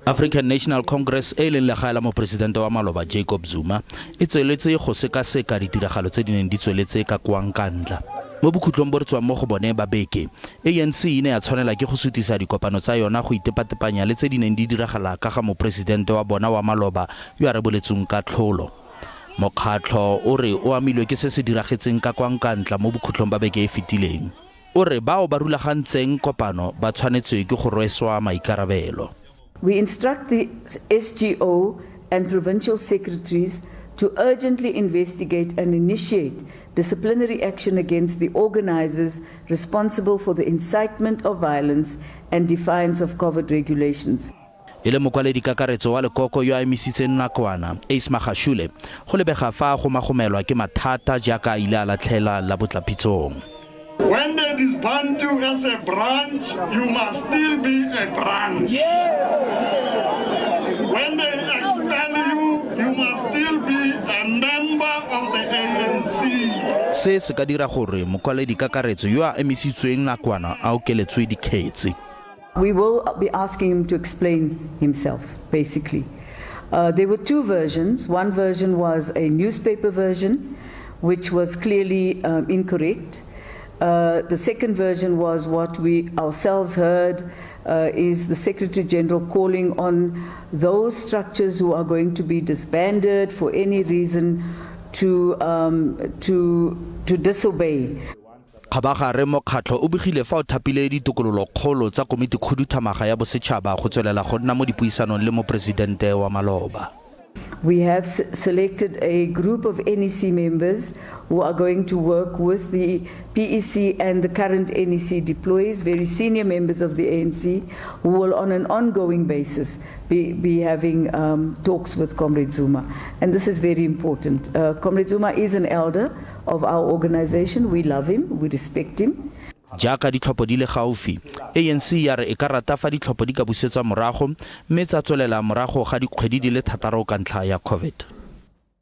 African National Congress e leng legae la mopresidente wa maloba Jacob Zuma e tsweletse go sekaseka ditiragalo tse di neng di tsweletse ka kwa Nkandla. Mo bokhutlhong bo re tswang mo go bone ba beke, ANC ine ya tshwanela ke go sutisa dikopano tsa yona go itepatepanya le tse di neng di diragala ka ga mopresidente wa bona wa maloba yo a reboletsweng ka tlholo. Mokgatlho o re o amilwe ke se se diragetseng ka kwa Nkandla mo bokhutlhong ba beke e fetileng. O re bao ba rulagantseng kopano ba tshwanetswe ke go rweswa maikarabelo. We instruct the SGO and provincial secretaries to urgently investigate and initiate disciplinary action against the organizers responsible for the incitement of violence and defiance of COVID regulations. Ile mokwaledi kakaretso wa lekoko yo a emisitseng nakwana Magashule go lebega fa go magomelwa ke mathata jaaka ile a latlhela la botlapitsong. When they disband you as a branch, you must still be a branch. When they expel you, you must still be a member of the ANC. Se se ka dira gore mokwaledi kakaretso yo a emisitsweng nakwana a okeletswe dikgetsi. We will be asking him to explain himself, basically. There were two versions. One version was a newspaper version, which was clearly incorrect. The second version was what we ourselves heard, is the Secretary General calling on those structures who are going to be disbanded for any reason to disobey. Khabagare mokgatlho o begile fa o thapile ditokololo kgolo tsa Komiti khuduthamaga ya bosetshaba go tswelela go nna mo dipuisanong le mopresidente wa maloba. We have selected a group of NEC members who are going to work with the PEC and the current NEC deployees, very senior members of the ANC, who will on an ongoing basis be having talks with Comrade Zuma. And this is very important. Comrade Zuma is an elder of our organization. We love him, we respect him. Jaaka ditlhopho di le gaufi, ANC ya re e ka rata fa ditlhopho di ka busetswa morago mme tsa tswelela morago ga dikgwedi di le 6 ka ntlha ya COVID.